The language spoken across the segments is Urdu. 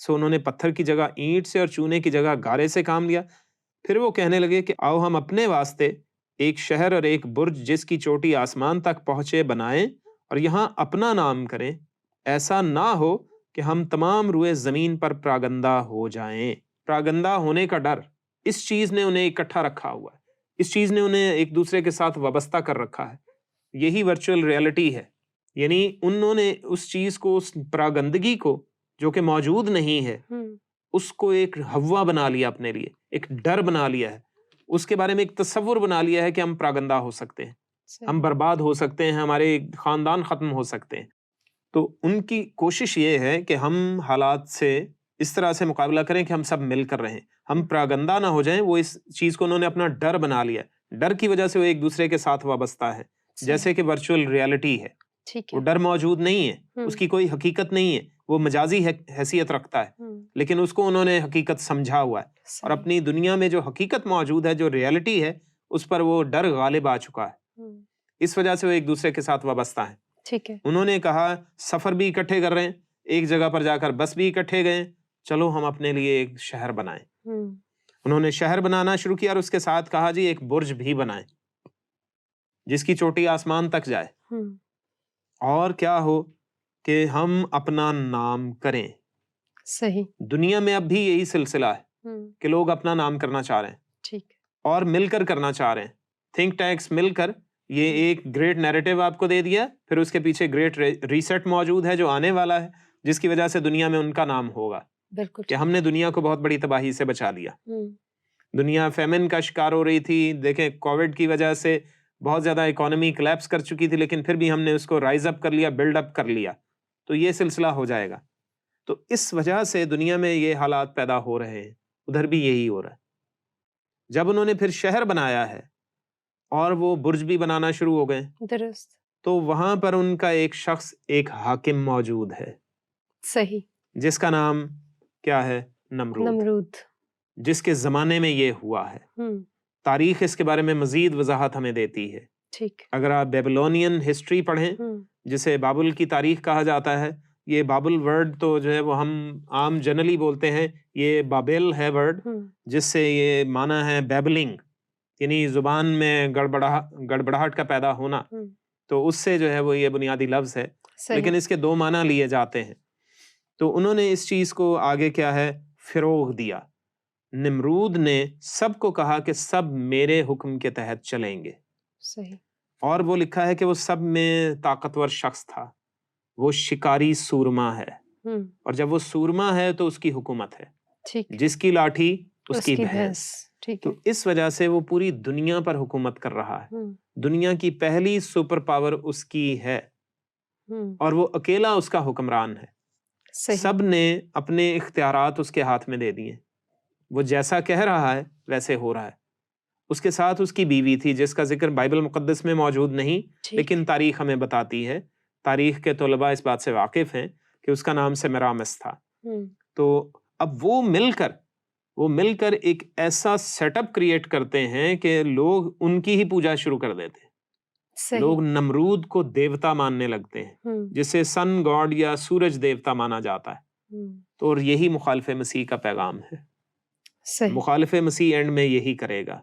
سو انہوں نے پتھر کی جگہ اینٹ سے اور چونے کی جگہ گارے سے کام لیا. پھر وہ کہنے لگے کہ آؤ ہم اپنے واسطے ایک شہر اور ایک برج جس کی چوٹی آسمان تک پہنچے بنائیں اور یہاں اپنا نام کریں. ایسا نہ ہو کہ ہم تمام روئے زمین پر پراگندہ ہو جائیں. پراگندہ ہونے کا ڈر، اس چیز نے انہیں اکٹھا رکھا ہوا ہے، اس چیز نے انہیں ایک دوسرے کے ساتھ وابستہ کر رکھا ہے. یہی ورچوئل ریئلٹی ہے. یعنی انہوں نے اس چیز کو، اس پراگندگی کو جو کہ موجود نہیں ہے، اس کو ایک ہوا بنا لیا اپنے لیے، ایک ڈر بنا لیا ہے، اس کے بارے میں ایک تصور بنا لیا ہے کہ ہم پراگندہ ہو سکتے ہیں، ہم برباد ہو سکتے ہیں، ہمارے خاندان ختم ہو سکتے ہیں. تو ان کی کوشش یہ ہے کہ ہم حالات سے اس طرح سے مقابلہ کریں کہ ہم سب مل کر رہیں، ہم پراگندہ نہ ہو جائیں. وہ اس چیز کو انہوں نے اپنا ڈر بنا لیا. ڈر کی وجہ سے وہ ایک دوسرے کے ساتھ وابستہ ہے، جیسے کہ ورچوئل ریئلٹی ہے. وہ ڈر موجود نہیں ہے، اس کی کوئی حقیقت نہیں ہے، وہ مجازی حیثیت رکھتا ہے، لیکن اس کو انہوں نے حقیقت سمجھا ہوا ہے. اور اپنی دنیا میں جو حقیقت موجود ہے، جو ریئلٹی ہے، اس پر وہ ڈر غالب آ چکا ہے. اس وجہ سے وہ ایک دوسرے کے ساتھ وابستہ ہیں. ٹھیک ہے. انہوں نے کہا سفر بھی اکٹھے کر رہے ہیں، ایک جگہ پر جا کر بس بھی اکٹھے گئے، چلو ہم اپنے لیے ایک شہر بنائیں. انہوں نے شہر بنانا شروع کیا اور اس کے ساتھ کہا جی ایک برج بھی بنائیں جس کی چوٹی آسمان تک جائے. اور کیا ہو کہ ہم اپنا نام کریں. صحیح. دنیا میں اب بھی یہی سلسلہ ہے کہ لوگ اپنا نام کرنا چاہ رہے ہیں. ٹھیک. اور مل کر کرنا چاہ رہے ہیں. تھنک ٹینکس مل کر یہ ایک گریٹ نیریٹو آپ کو دے دیا، پھر اس کے پیچھے گریٹ ریسٹ موجود ہے جو آنے والا ہے، جس کی وجہ سے دنیا میں ان کا نام ہوگا. بالکل. کہ ہم نے دنیا کو بہت بڑی تباہی سے بچا لیا. دنیا فیمن کا شکار ہو رہی تھی. دیکھیں کووڈ کی وجہ سے بہت زیادہ اکانومی کلیپس کر چکی تھی، لیکن پھر بھی ہم نے اس کو رائز اپ کر لیا، بلڈ اپ کر لیا. تو یہ سلسلہ ہو جائے گا. تو اس وجہ سے دنیا میں یہ حالات پیدا ہو رہے ہیں. ادھر بھی یہی ہو رہا ہے. جب انہوں نے پھر شہر بنایا ہے اور وہ برج بھی بنانا شروع ہو گئے، درست، تو وہاں پر ان کا ایک شخص، ایک حاکم موجود ہے. صحیح. جس کا نام کیا ہے؟ نمرود. جس کے زمانے میں یہ ہوا ہے. تاریخ اس کے بارے میں مزید وضاحت ہمیں دیتی ہے. ٹھیک. اگر آپ بیبلونین ہسٹری پڑھیں، جسے بابل کی تاریخ کہا جاتا ہے، یہ بابل ورڈ تو جو ہے وہ ہم عام جنرلی بولتے ہیں، یہ بابل ہے ورڈ، جس سے یہ معنی ہے بیبلنگ، یعنی زبان میں گڑبڑاہٹ کا پیدا ہونا. تو اس سے جو ہے وہ یہ بنیادی لفظ ہے. لیکن اس کے دو معنی لیے جاتے ہیں. تو انہوں نے اس چیز کو آگے کیا ہے فروغ دیا. نمرود نے سب کو کہا کہ سب میرے حکم کے تحت چلیں گے. صحیح. اور وہ لکھا ہے کہ وہ سب میں طاقتور شخص تھا. وہ شکاری سورما ہے، اور جب وہ سورما ہے تو اس کی حکومت ہے. ٹھیک. جس کی لاٹھی اس کی بھینس. ٹھیک. تو اس وجہ سے وہ پوری دنیا پر حکومت کر رہا ہے. دنیا کی پہلی سپر پاور اس کی ہے، اور وہ اکیلا اس کا حکمران ہے. سب نے اپنے اختیارات اس کے ہاتھ میں دے دیے. وہ جیسا کہہ رہا ہے ویسے ہو رہا ہے. اس کے ساتھ اس کی بیوی تھی جس کا ذکر بائبل مقدس میں موجود نہیں، لیکن تاریخ ہمیں بتاتی ہے. تاریخ کے طلباء اس بات سے واقف ہیں کہ اس کا نام سمیرامس تھا. تو اب وہ مل کر ایک ایسا سیٹ اپ کریٹ کرتے ہیں کہ لوگ ان کی ہی پوجا شروع کر دیتے ہیں. لوگ نمرود کو دیوتا ماننے لگتے ہیں، جسے سن گاڈ یا سورج دیوتا مانا جاتا ہے. تو اور یہی مخالف مسیح کا پیغام ہے. مخالف مسیح اینڈ میں یہی کرے گا.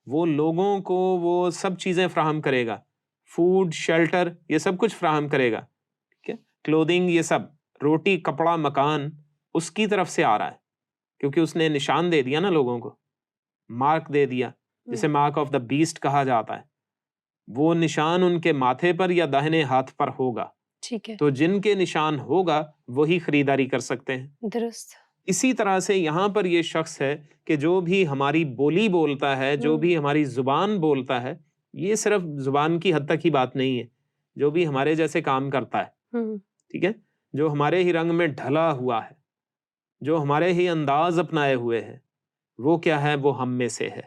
وہ لوگوں کو وہ سب چیزیں فراہم کرے گا، فوڈ، شیلٹر، یہ سب کچھ فراہم کرے گا. ٹھیک ہے، کلودنگ، یہ سب، روٹی، کپڑا، مکان اس کی طرف سے آ رہا ہے، کیونکہ اس نے نشان دے دیا نا لوگوں کو، مارک دے دیا، جسے مارک آف دا بیسٹ کہا جاتا ہے. وہ نشان ان کے ماتھے پر یا داہنے ہاتھ پر ہوگا. ٹھیک ہے. تو جن کے نشان ہوگا وہی خریداری کر سکتے ہیں. درست. اسی طرح سے یہاں پر یہ شخص ہے کہ جو بھی ہماری بولی بولتا ہے، جو بھی ہماری زبان بولتا ہے، یہ صرف زبان کی حد تک ہی بات نہیں ہے، جو بھی ہمارے جیسے کام کرتا ہے، ٹھیک ہے، جو ہمارے ہی رنگ میں ڈھلا ہوا ہے، جو ہمارے ہی انداز اپنائے ہوئے ہے، وہ کیا ہے؟ وہ ہم میں سے ہے.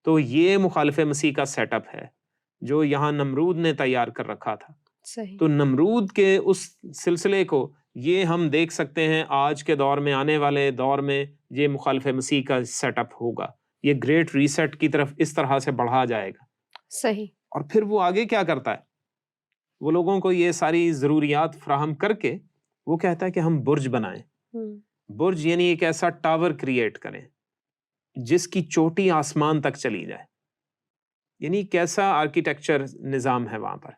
تو یہ مخالف مسیح کا سیٹ اپ ہے جو یہاں نمرود نے تیار کر رکھا تھا. تو نمرود کے اس سلسلے کو یہ ہم دیکھ سکتے ہیں آج کے دور میں، آنے والے دور میں یہ مخالف مسیح کا سیٹ اپ ہوگا. یہ گریٹ ریسٹ کی طرف اس طرح سے بڑھا جائے گا. صحیح. اور پھر وہ آگے کیا کرتا ہے؟ وہ لوگوں کو یہ ساری ضروریات فراہم کر کے وہ کہتا ہے کہ ہم برج بنائیں. برج یعنی ایک ایسا ٹاور کریٹ کریں جس کی چوٹی آسمان تک چلی جائے. یعنی کیسا آرکیٹیکچر نظام ہے وہاں پر,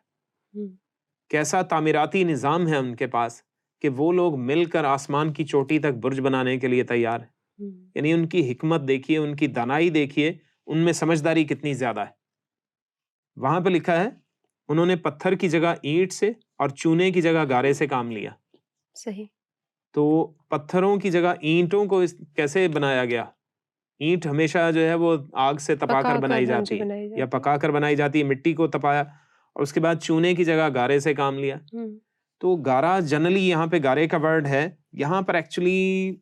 کیسا تعمیراتی نظام ہے ان کے پاس کہ وہ لوگ مل کر آسمان کی چوٹی تک برج بنانے کے لیے تیار ہیں. یعنی ان کی حکمت دیکھیے, ان کی دانائی دیکھیے, ان میں سمجھداری کتنی زیادہ ہے. وہاں پہ لکھا ہے انہوں نے پتھر کی جگہ اینٹ سے اور چونے کی جگہ گارے سے کام لیا. صحیح. تو پتھروں کی جگہ اینٹوں کو کیسے بنایا گیا؟ اینٹ ہمیشہ جو ہے وہ آگ سے تپا کر بنائی جاتی ہے یا پکا کر بنائی جاتی ہے, مٹی کو تپایا اور اس کے بعد چونے کی جگہ گارے سے کام لیا. تو گارا جنرلی یہاں پہ گارے کا ورڈ ہے, یہاں پر ایکچولی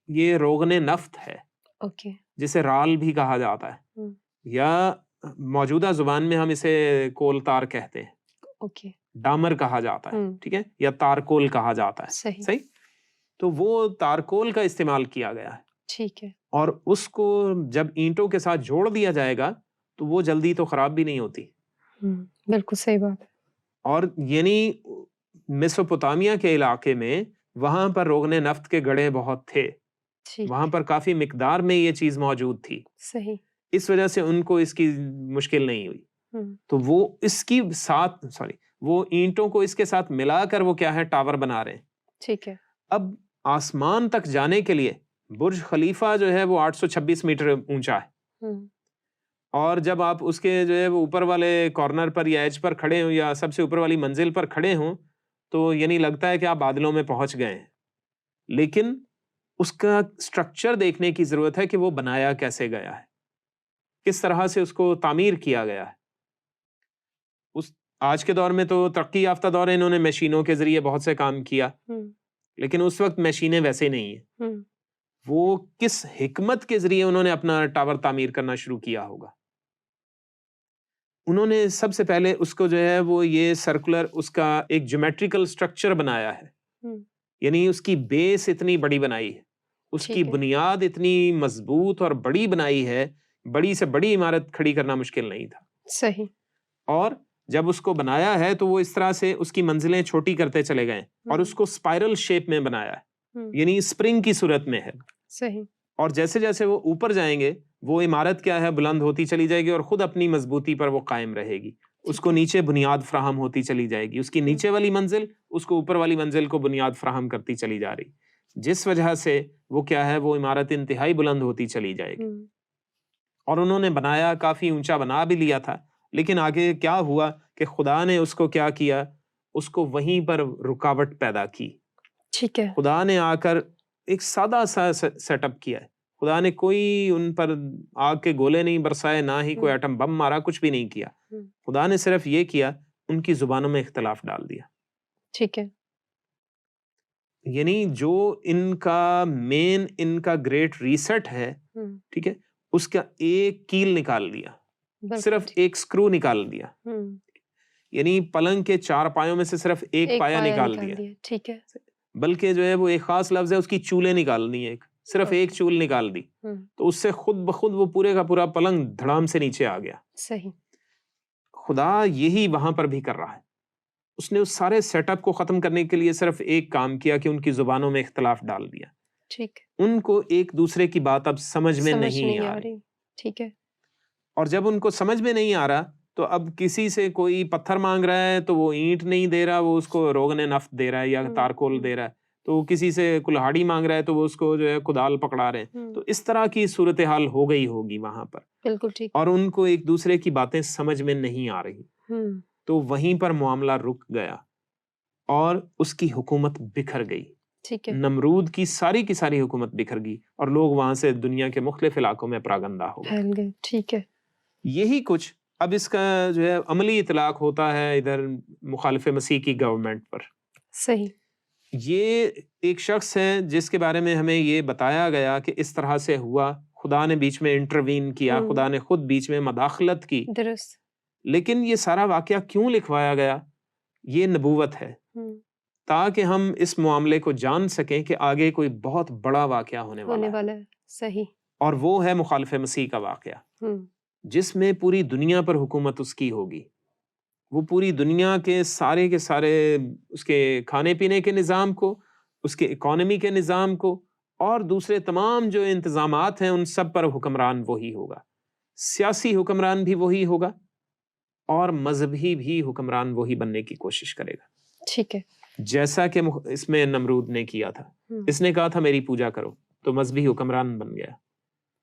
یہ روغن نفت ہے, جسے رال بھی کہا جاتا ہے, یا موجودہ زبان میں ہم اسے کول تار کہتے ہیں, ڈامر کہا جاتا ہے, ٹھیک ہے, یا تارکول کہا جاتا ہے. صحیح. تو وہ تارکول کا استعمال کیا گیا ہے, ٹھیک ہے, اور اس کو جب اینٹوں کے ساتھ جوڑ دیا جائے گا تو وہ جلدی تو خراب بھی نہیں ہوتی. بالکل صحیح بات. اور یعنی میسوپوٹامیا کے علاقے میں وہاں پر روغن نفت کے گڑھے بہت تھے, وہاں پر کافی مقدار میں یہ چیز موجود تھی. صحیح. اس وجہ سے ان کو اس کی مشکل نہیں ہوئی. تو وہ اس کی ساتھ وہ اینٹوں کو اس کے ساتھ ملا کر وہ کیا ہے, ٹاور بنا رہے ہیں. ٹھیک ہے. اب آسمان تک جانے کے لیے برج خلیفہ جو ہے وہ 826 میٹر اونچا ہے, اور جب آپ اس کے جو ہے وہ اوپر والے کارنر پر یا ایج پر کھڑے ہوں یا سب سے اوپر والی منزل پر کھڑے ہوں تو یعنی لگتا ہے کہ آپ بادلوں میں پہنچ گئے ہیں. لیکن اس کا سٹرکچر دیکھنے کی ضرورت ہے کہ وہ بنایا کیسے گیا ہے, کس طرح سے اس کو تعمیر کیا گیا ہے. آج کے دور میں تو ترقی یافتہ دور ہے, انہوں نے مشینوں کے ذریعے بہت سے کام کیا, لیکن اس وقت مشینیں ویسے نہیں ہیں. وہ کس حکمت کے ذریعے انہوں نے اپنا ٹاور تعمیر کرنا شروع کیا ہوگا. انہوں نے سب سے پہلے اس کو جو ہے وہ یہ سرکولر اس کا ایک جیومیٹریکل سٹرکچر بنایا ہے, یعنی اس کی بیس اتنی بڑی بنائی ہے, اس کی بنیاد اتنی مضبوط اور بڑی بنائی ہے, بڑی سے بڑی عمارت کھڑی کرنا مشکل نہیں تھا. صحیح. اور جب اس کو بنایا ہے تو وہ اس طرح سے اس کی منزلیں چھوٹی کرتے چلے گئے اور اس کو اسپائرل شیپ میں بنایا ہے, یعنی اسپرنگ کی صورت میں ہے. صحیح. اور جیسے جیسے وہ اوپر جائیں گے وہ عمارت کیا ہے بلند ہوتی چلی جائے گی اور خود اپنی مضبوطی پر وہ قائم رہے گی. اس کو نیچے بنیاد فراہم ہوتی چلی جائے گی, اس کی نیچے والی منزل اس کو اوپر والی منزل کو بنیاد فراہم کرتی چلی جا رہی, جس وجہ سے وہ کیا ہے وہ عمارت انتہائی بلند ہوتی چلی جائے گی. اور انہوں نے بنایا, کافی اونچا بنا بھی لیا تھا, لیکن آگے کیا ہوا کہ خدا نے اس کو کیا کیا, اس کو وہیں پر رکاوٹ پیدا کی. ٹھیک ہے. خدا نے آ کر ایک سادہ سا سیٹ اپ کیا ہے. خدا نے کوئی ان پر آگ کے گولے نہیں برسائے, نہ ہی کوئی ایٹم بم مارا, کچھ بھی نہیں کیا. خدا نے صرف یہ کیا, ان کی زبانوں میں اختلاف ڈال دیا. ٹھیک ہے. یعنی جو ان کا مین ان کا گریٹ ریسٹ ہے, ٹھیک ہے, اس کا ایک کیل نکال دیا, صرف ایک سکرو نکال دیا. یعنی پلنگ کے 4 پایوں میں سے صرف ایک پایا نکال دیا. ٹھیک ہے. بلکہ جو ہے وہ ایک خاص لفظ ہے, اس کی چولیں نکالنی ہے, صرف ایک چول نکال دی, تو اس سے خود بخود وہ پورے کا پورا پلنگ دھڑام سے نیچے آ گیا. صحیح. خدا یہی وہاں پر بھی کر رہا ہے. اس نے اس سارے سیٹ اپ کو ختم کرنے کے لیے صرف ایک کام کیا کہ ان کی زبانوں میں اختلاف ڈال دیا. ٹھیک. ان کو ایک دوسرے کی بات اب سمجھ میں نہیں آ رہی. ٹھیک ہے. اور جب ان کو سمجھ میں نہیں آ رہا تو اب کسی سے کوئی پتھر مانگ رہا ہے تو وہ اینٹ نہیں دے رہا, وہ اس کو روغن نفت دے رہا ہے یا تارکول دے رہا ہے. تو کسی سے کلہاڑی مانگ رہا ہے تو وہ اس کو جو ہے کدال پکڑا رہے ہیں. تو اس طرح کی صورتحال ہو گئی ہوگی وہاں پر. بالکل ٹھیک. اور ان کو ایک دوسرے کی باتیں سمجھ میں نہیں آ رہی, تو وہیں پر معاملہ رک گیا اور اس کی حکومت بکھر گئی. ٹھیک ہے. نمرود کی ساری حکومت بکھر گئی اور لوگ وہاں سے دنیا کے مختلف علاقوں میں پراگندہ ہو گئے. ٹھیک ہے. یہی کچھ اب اس کا جو ہے عملی اطلاق ہوتا ہے ادھر مخالف مسیح کی گورنمنٹ پر. صحیح. یہ ایک شخص ہے جس کے بارے میں ہمیں یہ بتایا گیا کہ اس طرح سے ہوا, خدا نے بیچ میں انٹروین کیا, خدا نے خود بیچ میں مداخلت کی. درست. لیکن یہ سارا واقعہ کیوں لکھوایا گیا؟ یہ نبوت ہے, تاکہ ہم اس معاملے کو جان سکیں کہ آگے کوئی بہت بڑا واقعہ ہونے والا ہے. صحیح. اور وہ ہے مخالف مسیح کا واقعہ, جس میں پوری دنیا پر حکومت اس کی ہوگی. وہ پوری دنیا کے سارے اس کے کھانے پینے کے نظام کو اس کے اکانومی کے نظام کو اور دوسرے تمام جو انتظامات ہیں ان سب پر حکمران وہی ہوگا. سیاسی حکمران بھی وہی ہوگا اور مذہبی بھی حکمران وہی بننے کی کوشش کرے گا. ٹھیک ہے. جیسا کہ اس میں نمرود نے کیا تھا. اس نے کہا تھا میری پوجا کرو تو مذہبی حکمران بن گیا.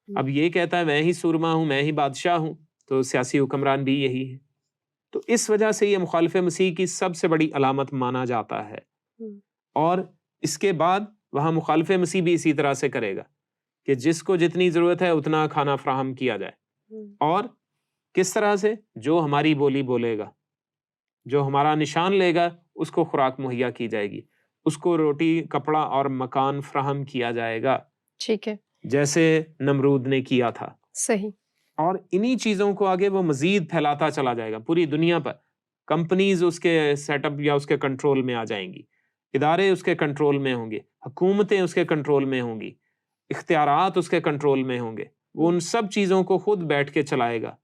اب یہ کہتا ہے میں ہی سورما ہوں، میں ہی بادشاہ ہوں، تو سیاسی حکمران بھی یہی ہے. تو اس وجہ سے یہ مخالف مسیح کی سب سے بڑی علامت مانا جاتا ہے. اور اس کے بعد وہاں مخالف مسیح بھی اسی طرح سے کرے گا کہ جس کو جتنی ضرورت ہے اتنا کھانا فراہم کیا جائے. اور کس طرح سے؟ جو ہماری بولی بولے گا، جو ہمارا نشان لے گا، اس کو خوراک مہیا کی جائے گی، اس کو روٹی، کپڑا اور مکان فراہم کیا جائے گا. ٹھیک ہے. جیسے نمرود نے کیا تھا. صحیح. اور انہی چیزوں کو آگے وہ مزید پھیلاتا چلا جائے گا پوری دنیا پر. کمپنیز اس کے سیٹ اپ یا اس کے کنٹرول میں آ جائیں گی، ادارے اس کے کنٹرول میں ہوں گے، حکومتیں اس کے کنٹرول میں ہوں گی، اختیارات اس کے کنٹرول میں ہوں گے. وہ ان سب چیزوں کو خود بیٹھ کے چلائے گا.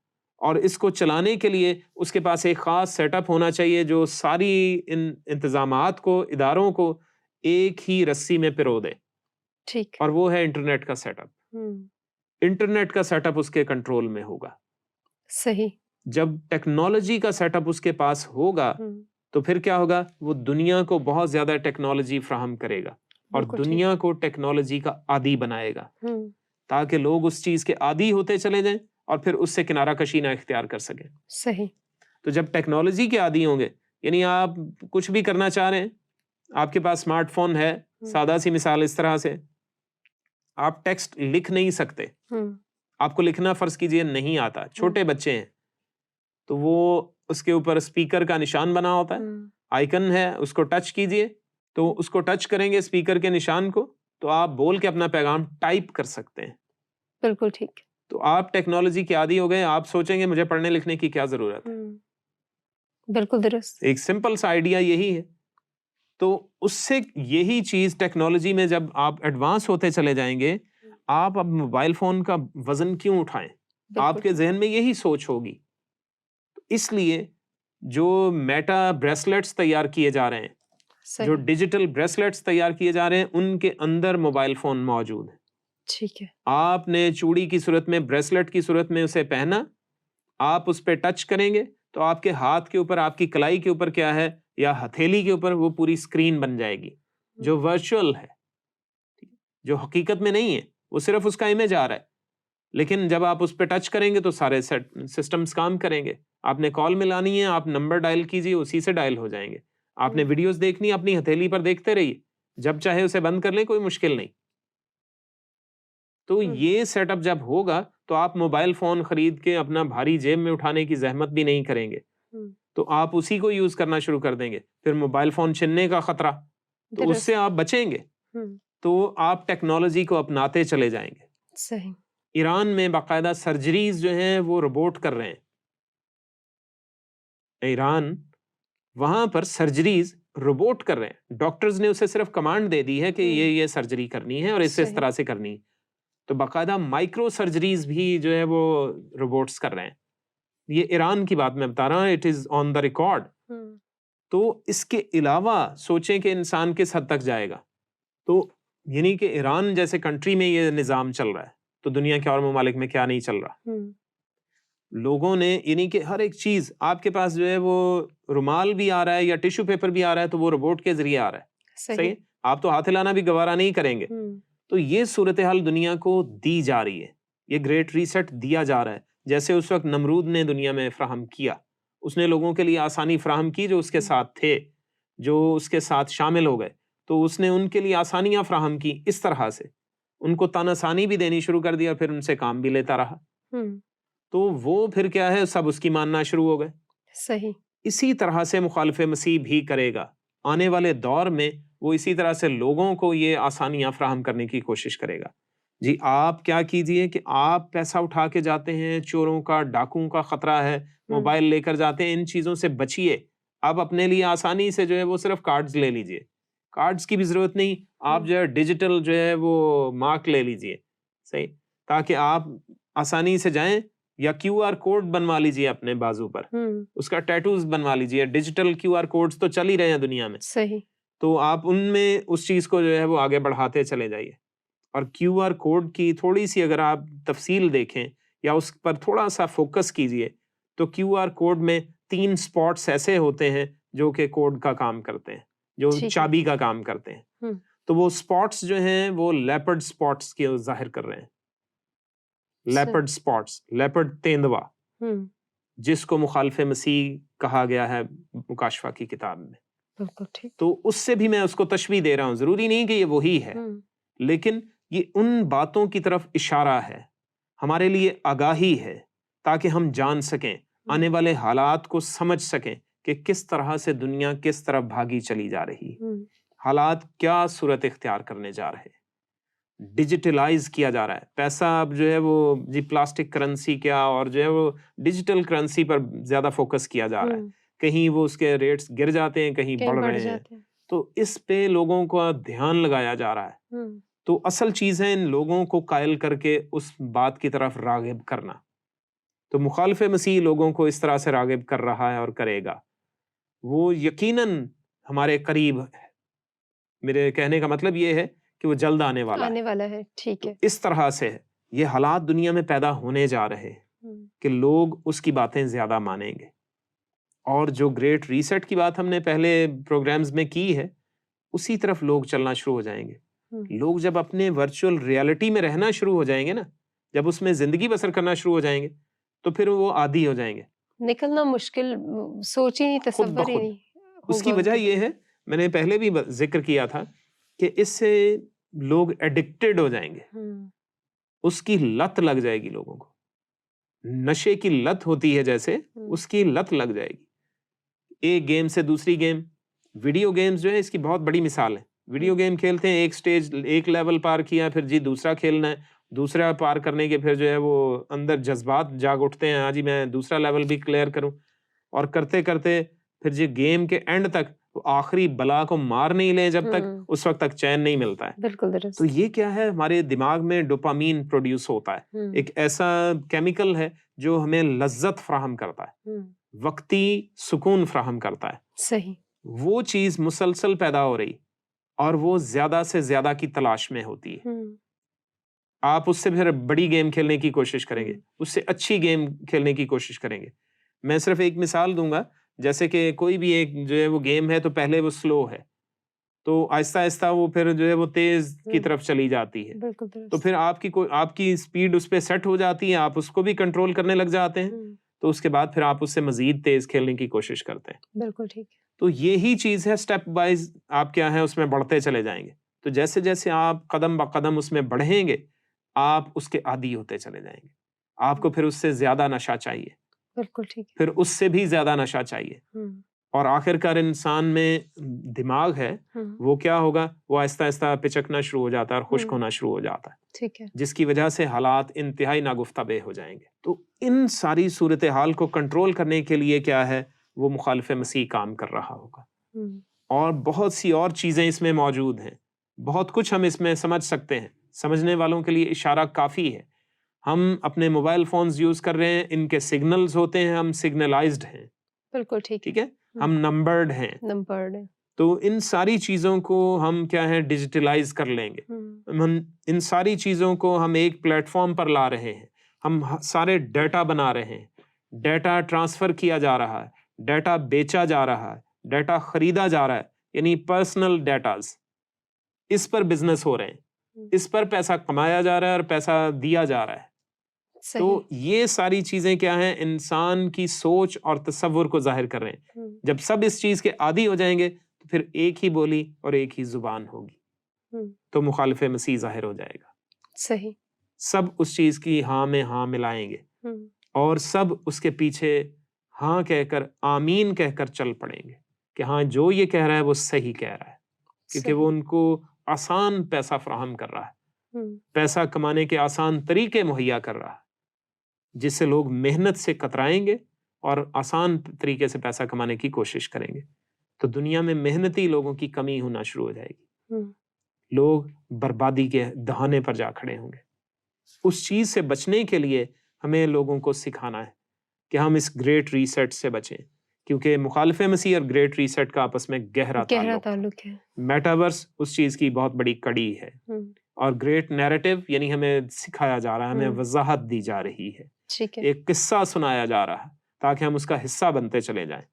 اور اس کو چلانے کے لیے اس کے پاس ایک خاص سیٹ اپ ہونا چاہیے جو ساری ان انتظامات کو، اداروں کو ایک ہی رسی میں پرو دے. ٹھیک. اور وہ ہے انٹرنیٹ کا سیٹ اپ. انٹرنیٹ کا سیٹ اپ اس کے کنٹرول میں ہوگا. صحیح. جب ٹیکنالوجی کا سیٹ اپ اس کے پاس ہوگا تو پھر کیا ہوگا؟ وہ دنیا کو بہت زیادہ ٹیکنالوجی فراہم کرے گا اور دنیا کو ٹیکنالوجی کا عادی بنائے گا تاکہ لوگ اس چیز کے عادی ہوتے چلے جائیں اور پھر اس سے کنارہ کشی نہ اختیار کر سکیں. صحیح. تو جب ٹیکنالوجی کے عادی ہوں گے، یعنی آپ کچھ بھی کرنا چاہ رہے ہیں، آپ کے پاس اسمارٹ فون ہے، سادہ سی مثال اس طرح سے، آپ ٹیکسٹ لکھ نہیں سکتے، آپ کو لکھنا فرض کیجئے نہیں آتا، چھوٹے بچے ہیں تو وہ اس کے اوپر اسپیکر کا نشان بنا ہوتا ہے، آئیکن ہے، اس کو ٹچ کیجئے تو اس کو ٹچ کریں گے اسپیکر کے نشان کو تو آپ بول کے اپنا پیغام ٹائپ کر سکتے ہیں. بالکل ٹھیک. تو آپ ٹیکنالوجی کے عادی ہو گئے، آپ سوچیں گے مجھے پڑھنے لکھنے کی کیا ضرورت ہے. بالکل درست. ایک سمپل سا آئیڈیا یہی ہے. تو اس سے یہی چیز ٹیکنالوجی میں جب آپ ایڈوانس ہوتے چلے جائیں گے، آپ اب موبائل فون کا وزن کیوں اٹھائیں؟ آپ کے ذہن میں یہی سوچ ہوگی. اس لیے جو میٹا بریسلیٹس تیار کیے جا رہے ہیں، جو ڈیجیٹل بریسلیٹس تیار کیے جا رہے ہیں، ان کے اندر موبائل فون موجود ہے. ٹھیک ہے. آپ نے چوڑی کی صورت میں، بریسلیٹ کی صورت میں اسے پہنا، آپ اس پہ ٹچ کریں گے تو آپ کے ہاتھ کے اوپر، آپ کی کلائی کے اوپر کیا ہے یا ہتھیلی کے اوپر وہ پوری اسکرین بن جائے گی جو ورچوئل ہے، جو حقیقت میں نہیں ہے، وہ صرف اس کا امیج آ رہا ہے. لیکن جب آپ اس پہ ٹچ کریں گے تو سارے سسٹمز کام کریں گے. آپ نے کال ملانی ہے، آپ نمبر ڈائل کیجئے، اسی سے ڈائل ہو جائیں گے. آپ نے ویڈیوز دیکھنی ہے، اپنی ہتھیلی پر دیکھتے رہیے، جب چاہے اسے بند کر لیں، کوئی مشکل نہیں. تو یہ سیٹ اپ جب ہوگا تو آپ موبائل فون خرید کے اپنا بھاری جیب میں اٹھانے کی زحمت بھی نہیں کریں گے، تو آپ اسی کو یوز کرنا شروع کر دیں گے. پھر موبائل فون چھننے کا خطرہ، تو اس سے آپ بچیں گے. تو آپ ٹیکنالوجی کو اپناتے چلے جائیں گے. صحیح. ایران میں باقاعدہ سرجریز جو ہیں وہ روبوٹ کر رہے ہیں. ایران وہاں پر سرجریز روبوٹ کر رہے ہیں. ڈاکٹرز نے اسے صرف کمانڈ دے دی ہے کہ یہ سرجری کرنی ہے اور اس طرح سے کرنی ہے. تو باقاعدہ مائکرو سرجریز بھی جو ہے وہ روبوٹس کر رہے ہیں. یہ ایران کی بات میں بتا رہا ہوں، it is on the record. تو اس کے علاوہ سوچیں کہ انسان کس حد تک جائے گا. تو یعنی کہ ایران جیسے کنٹری میں یہ نظام چل رہا ہے تو دنیا کے اور ممالک میں کیا نہیں چل رہا. لوگوں نے یعنی کہ ہر ایک چیز آپ کے پاس جو ہے وہ رومال بھی آ رہا ہے یا ٹیشو پیپر بھی آ رہا ہے تو وہ روبوٹ کے ذریعے آ رہا ہے. صحیح. آپ تو ہاتھ ہلانا بھی گوارا نہیں کریں گے. تو یہ صورتحال دنیا کو دی جا رہی ہے، یہ گریٹ ریسٹ دیا جا رہا ہے. جیسے اس وقت نمرود نے دنیا میں فراہم کیا، اس نے لوگوں کے لیے آسانی فراہم کی جو اس کے ساتھ تھے، جو اس کے ساتھ شامل ہو گئے، تو اس نے ان کے لیے آسانیاں فراہم کی. اس طرح سے ان کو تانسانی بھی دینی شروع کر دیا، پھر ان سے کام بھی لیتا رہا. تو وہ پھر کیا ہے، سب اس کی ماننا شروع ہو گئے. صحیح. اسی طرح سے مخالف مسیح بھی کرے گا. آنے والے دور میں وہ اسی طرح سے لوگوں کو یہ آسانیاں فراہم کرنے کی کوشش کرے گا. جی آپ کیا کیجئے کہ آپ پیسہ اٹھا کے جاتے ہیں، چوروں کا، ڈاکوؤں کا خطرہ ہے، موبائل لے کر جاتے ہیں، ان چیزوں سے بچیے. آپ اپنے لیے آسانی سے جو ہے وہ صرف کارڈز لے لیجئے، کارڈز کی بھی ضرورت نہیں، آپ جو ہے ڈیجیٹل جو ہے وہ مارک لے لیجئے. صحیح. تاکہ آپ آسانی سے جائیں، یا کیو آر کوڈ بنوا لیجئے اپنے بازو پر، اس کا ٹیٹوز بنوا لیجئے. ڈیجیٹل کیو آر کوڈز تو چل ہی رہے ہیں دنیا میں. صحیح. تو آپ ان میں اس چیز کو جو ہے وہ آگے بڑھاتے چلے جائیے. اور کیو آر کوڈ کی تھوڑی سی اگر آپ تفصیل دیکھیں یا اس پر تھوڑا سا فوکس کیجئے تو کیو آر کوڈ میں 3 اسپاٹس ایسے ہوتے ہیں جو کہ کوڈ کا کام کرتے ہیں, جو ٹھیک ہے. چابی کا کام کرتے ہیں. ہم، تو وہ اسپاٹس جو ہیں وہ لیپرڈ اسپاٹس کے ظاہر کر رہے ہیں. لیپرڈ اسپاٹس, لیپرڈ تیندوا, ہم، جس کو مخالف مسیح کہا گیا ہے مکاشفہ کی کتاب میں. بالکل ٹھیک. تو اس سے بھی میں اس کو تشبیہ دے رہا ہوں, ضروری نہیں کہ یہ وہی ہے, ہم، لیکن یہ ان باتوں کی طرف اشارہ ہے, ہمارے لیے آگاہی ہے, تاکہ ہم جان سکیں, آنے والے حالات کو سمجھ سکیں کہ کس طرح سے دنیا کس طرف بھاگی چلی جا رہی ہے, ہم، حالات کیا صورت اختیار کرنے جا رہے ہیں. ڈیجیٹلائز کیا جا رہا ہے پیسہ, اب جو ہے وہ جی پلاسٹک کرنسی کیا اور جو ہے وہ ڈیجیٹل کرنسی پر زیادہ فوکس کیا جا رہا ہے. ہم، کہیں وہ اس کے ریٹس گر جاتے ہیں, کہیں کہیں بڑھ بڑھ رہے ہیں, جاتے ہیں. تو اس پہ لوگوں کا دھیان لگایا جا رہا ہے. ہم، تو اصل چیز ہے ان لوگوں کو قائل کر کے اس بات کی طرف راغب کرنا. تو مخالف مسیح لوگوں کو اس طرح سے راغب کر رہا ہے اور کرے گا. وہ یقیناً ہمارے قریب ہے. میرے کہنے کا مطلب یہ ہے کہ وہ جلد آنے والا ہے. آنے والا ہے. ٹھیک تو ہے. اس طرح سے ہے یہ حالات دنیا میں پیدا ہونے جا رہے ہیں ہم، کہ لوگ اس کی باتیں زیادہ مانیں گے. اور جو گریٹ ریسٹ کی بات ہم نے پہلے پروگرامز میں کی ہے, اسی طرف لوگ چلنا شروع ہو جائیں گے. ہم، لوگ جب اپنے ورچوئل ریالٹی میں رہنا شروع ہو جائیں گے نا, جب اس میں زندگی بسر کرنا شروع ہو جائیں گے, تو پھر وہ عادی ہو جائیں گے نکلنا مشکل, سوچ ہی نہیں, خود تصور ہی بخود. نہیں اس ہوگا کی ان وجہ کے یہ دل میں. ہے, میں نے پہلے بھی ذکر کیا تھا کہ اس سے لوگ ایڈکٹڈ ہو جائیں گے, ہم، اس کی لت لگ جائے گی لوگوں کو. نشے کی لت ہوتی ہے جیسے, ہم، اس کی لت لگ جائے گی. ایک گیم سے دوسری گیم, ویڈیو گیمز جو ہے اس کی بہت بڑی مثال ہے. ویڈیو ہم، گیم کھیلتے ہیں, ایک سٹیج ایک لیول پار کیا, پھر جی دوسرا کھیلنا ہے, دوسرا پار کرنے کے پھر جو ہے وہ اندر جذبات جاگ اٹھتے ہیں, ہاں جی میں دوسرا لیول بھی کلیئر کروں, اور کرتے کرتے پھر جی گیم کے اینڈ تک وہ آخری بلا کو مار نہیں لیں جب تک, ہم، اس وقت تک چین نہیں ملتا ہے. بالکل تو درست. یہ کیا ہے, ہمارے دماغ میں ڈوپامین پروڈیوس ہوتا ہے, ہم، ایک ایسا کیمیکل ہے جو ہمیں لذت فراہم کرتا ہے, ہم، وقتی سکون فراہم کرتا ہے. صحیح. وہ چیز مسلسل پیدا ہو رہی اور وہ زیادہ سے زیادہ کی تلاش میں ہوتی ہے. ہم، آپ اس سے پھر بڑی گیم کھیلنے کی کوشش کریں گے, ہم، اس سے اچھی گیم کھیلنے کی کوشش کریں گے. میں صرف ایک مثال دوں گا, جیسے کہ کوئی بھی ایک جو ہے وہ گیم ہے تو پہلے وہ سلو ہے, تو آہستہ آہستہ وہ پھر جو ہے وہ تیز کی ہم، طرف چلی جاتی ہے. بالکل تو درست. پھر آپ کی اسپیڈ اس پہ سیٹ ہو جاتی ہے, آپ اس کو بھی کنٹرول کرنے لگ جاتے ہیں, ہم، تو اس کے بعد پھر آپ اس سے مزید تیز کھیلنے کی کوشش کرتے ہیں. بالکل ٹھیک ہے. تو یہی چیز ہے, اسٹیپ وائز آپ کیا ہے اس میں بڑھتے چلے جائیں گے. تو جیسے جیسے آپ قدم بہ قدم اس میں بڑھیں گے, آپ اس کے عادی ہوتے چلے جائیں گے. آپ کو پھر اس سے زیادہ نشہ چاہیے, بالکل ٹھیک ہے. پھر اس سے بھی زیادہ نشہ چاہیے, ہم، اور آخر کار انسان میں دماغ ہے, ہم، وہ کیا ہوگا, وہ آہستہ آہستہ پچکنا شروع ہو جاتا ہے اور خشک ہم، ہونا شروع ہو جاتا ہے, ٹھیک ہے. جس کی وجہ سے حالات انتہائی ناگفتہ بے ہو جائیں گے. تو ان ساری صورتحال کو کنٹرول کرنے کے لیے کیا ہے, وہ مخالف مسیح کام کر رہا ہوگا. ہم، اور بہت سی اور چیزیں اس میں موجود ہیں, بہت کچھ ہم اس میں سمجھ سکتے ہیں, سمجھنے والوں کے لیے اشارہ کافی ہے. ہم اپنے موبائل فونز یوز کر رہے ہیں, ان کے سگنلز ہوتے ہیں, ہم سگنلائزڈ ہیں, بالکل ٹھیک ہے. ٹھیک ہے, ہم، ہم نمبرڈ ہیں. نمبرڈ ہے. تو ان ساری چیزوں کو ہم کیا ہے ڈیجیٹلائز کر لیں گے. ہم، ان ساری چیزوں کو ہم ایک پلیٹ فارم پر لا رہے ہیں, ہم سارے ڈیٹا بنا رہے ہیں, ڈیٹا ٹرانسفر کیا جا رہا ہے, ڈیٹا بیچا جا رہا ہے, ڈیٹا خریدا جا رہا ہے, یعنی پرسنل ڈیٹاز, اس پر بزنس ہو رہے ہیں, ہم، اس پر پیسہ کمایا جا رہا ہے اور پیسہ دیا جا رہا ہے. تو صحیح. یہ ساری چیزیں کیا ہیں, انسان کی سوچ اور تصور کو ظاہر کر رہے ہیں. ہم، جب سب اس چیز کے عادی ہو جائیں گے تو پھر ایک ہی بولی اور ایک ہی زبان ہوگی, ہم، تو مخالف مسیح ظاہر ہو جائے گا. صحیح. سب اس چیز کی ہاں میں ہاں ملائیں گے, ہم، اور سب اس کے پیچھے ہاں کہہ کر, آمین کہہ کر چل پڑیں گے کہ ہاں جو یہ کہہ رہا ہے وہ صحیح کہہ رہا ہے, کیونکہ وہ صحیح. ان کو آسان پیسہ فراہم کر رہا ہے, ہم، پیسہ کمانے کے آسان طریقے مہیا کر رہا ہے, جس سے لوگ محنت سے کترائیں گے اور آسان طریقے سے پیسہ کمانے کی کوشش کریں گے. تو دنیا میں محنتی لوگوں کی کمی ہونا شروع ہو جائے گی, ہم، لوگ بربادی کے دہانے پر جا کھڑے ہوں گے. اس چیز سے بچنے کے لیے ہمیں لوگوں کو سکھانا ہے کہ ہم اس گریٹ ریسٹ سے بچیں, کیونکہ مخالف مسیح اور گریٹ ریسٹ کا آپس میں گہرا گہرا تعلق ہے۔ تعلق ہے۔ میٹاورس اس چیز کی بہت بڑی کڑی ہے، اور گریٹ نیریٹو یعنی ہمیں سکھایا جا رہا ہے، ہمیں وضاحت دی جا رہی ہے، ٹھیک ہے۔ ایک قصہ سنایا جا رہا ہے تاکہ ہم اس کا حصہ بنتے چلے جائیں،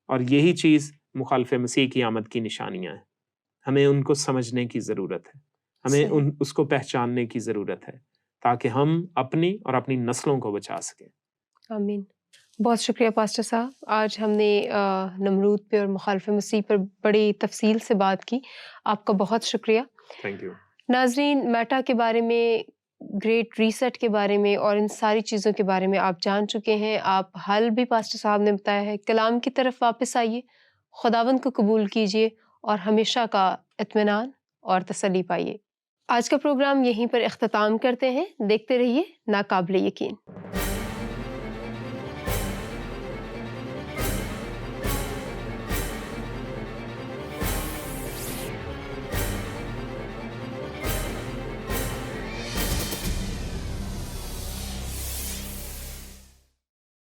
اور یہی چیز مخالف مسیح کی آمد کی نشانیاں ہیں۔ ہمیں ان کو سمجھنے کی ضرورت ہے، ہمیں اس کو پہچاننے کی ضرورت ہے تاکہ ہم اپنی اور اپنی نسلوں کو بچا سکیں۔ آمین۔ بہت شکریہ پاسٹر صاحب، آج ہم نے نمرود پہ اور مخالف مسیح پر بڑی تفصیل سے بات کی، آپ کا بہت شکریہ۔ Thank you. ناظرین، میٹا کے بارے میں، گریٹ ریسٹ کے بارے میں اور ان ساری چیزوں کے بارے میں آپ جان چکے ہیں۔ آپ حل بھی پاسٹر صاحب نے بتایا ہے۔ کلام کی طرف واپس آئیے، خداوند کو قبول کیجیے اور ہمیشہ کا اطمینان اور تسلی پائیے۔ آج کا پروگرام یہیں پر اختتام کرتے ہیں۔ دیکھتے رہیے ناقابل یقین۔